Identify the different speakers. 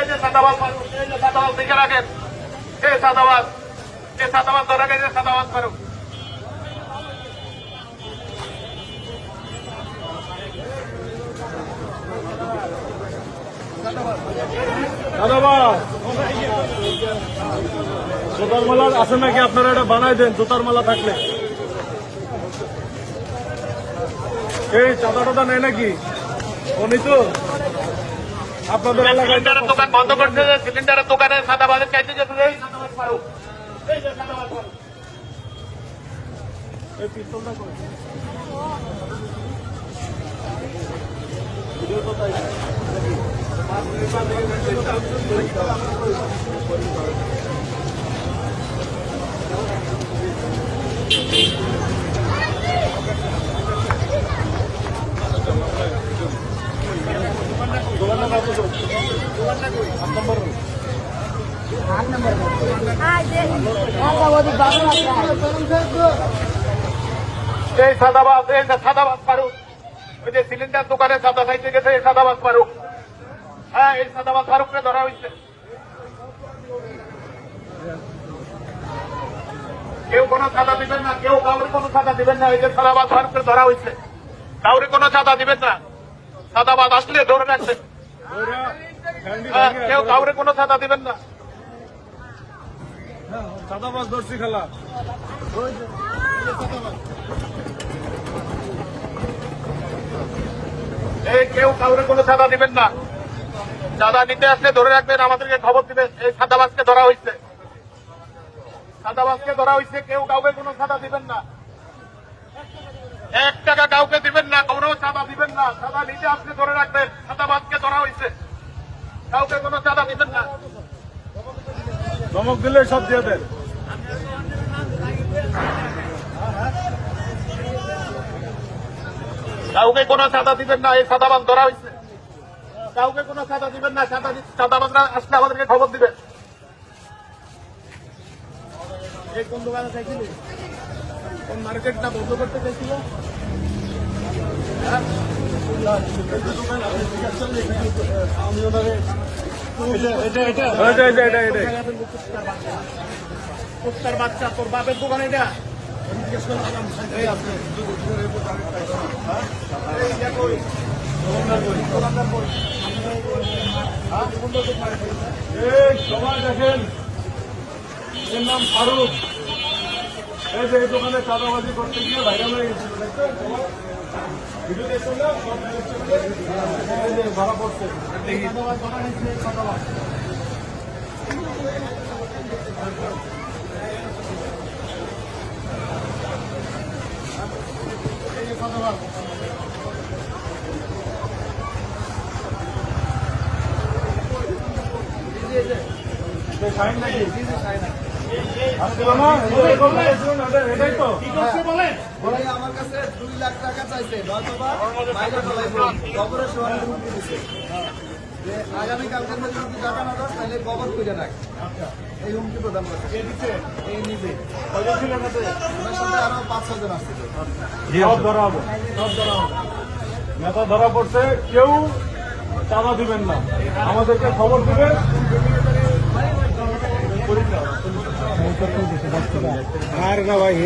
Speaker 1: যে সাদাবাদ মারুক, এই যে সাদাবাদ দেখে রাখেন, এই সাদাবাদ ধরা গেছে, সাদাবাদ মারুক।
Speaker 2: সাদাবাদ জুতার মালা আছে নাকি? আপনারা এটা বানাই দেন জুতার মালা থাকলে। এই চাঁদা টাদা নেয় নাকি? উনি তো আপনাদের এলাকায়
Speaker 1: সিলিন্ডারের দোকান বন্ধ করছে, সিলিন্ডারের দোকানে সাদাবাদের চাইতে যেতে, এই সাদাবাদ মারুক, এই যে সাদাবাদ মারুক।
Speaker 2: এই পিস্তলটা করে
Speaker 1: এই সাদাবাদ মারুক, ওই যে সিলিন্ডার দোকানে সাদা খাইতে গেছে, এই সাদাবাদ মারুক। হ্যাঁ, এই সাদাবাদ মারুককে ধরা হয়েছে। কেউ কোনো সাদা দিবেন না, কেউ কাউরে কোনো সাদা দিবেন না। এই যে সাদাবাদ মারুককে ধরা হয়েছে, কাউরে কোনো সাদা দিবেন না। সাদাবাদ আসলে ধরে রাখবেন। হ্যাঁ, কেউ কাউরে কোনো সাদা দিবেন না।
Speaker 2: সাদাবাদ দর্শি খেলা।
Speaker 1: এই কেউ কাউরে কোনো সাদা দিবেন না। চাঁদা নিতে আসলে ধরে রাখবেন, আমাদেরকে খবর দিবেন। এই সাদাবাজকে ধরা হয়েছে, সাদাবাজকে ধরা হয়েছে। কেউ কাউকে কোনো সাদা দিবেন না, 1 টাকা কাউকে দিবেন না, কোনো চাঁদা দিবেন না। চাঁদা নিতে আসলে ধরে রাখবেন, সাদাবাজকে ধরা হয়েছে। কাউকে কোনো চাঁদা দিবেন না।
Speaker 2: ধমক দিলে সব দিয়ে দেন।
Speaker 1: কাউকে কোনো চাঁদা দিবেন না, এই সাদাবাজ ধরা হয়েছে। কাউকে কোনো চাঁদা দিবেন না। সাদাবাজরা আসলে আমাদেরকে খবর দিবেন। এই কোন দোকানে চাইছিলি? কোন মার্কেটটা বন্ধ করতে চাইছিল? কুত্তার বাচ্চা, তোর বাপের দোকান এটা?
Speaker 2: সবাই দেখেন, এর নাম ফারুক। এই যে এই দোকানে চাঁদাবাজি করতে গিয়ে ভাইরাল হয়ে গেছিল, দেখছেন? ভিডিও দেখছেন না? এই যে ধরা পড়ছে। শাহিন নাকি? আসছিল না? এটাই তো
Speaker 3: বলে আমার কাছে 2 লাখ টাকা চাইছে, নয়তোবা বাইরে ফেলাইবো, কবরের সমানে হুমকি দিছে যে আগামী কালকের মধ্যে যদি টাকা না দাও তাহলে কবর খুঁজে রাখ। এই হুমকি প্রদান করছে এই নিজে। ওনার সাথে আরো 5-6 জন আসছে।
Speaker 2: সব ধরা হবে, নেতা ধরা পড়ছে। কেউ চাঁদা দিবেন না, আমাদেরকে খবর দিবেন। আর না ভাই।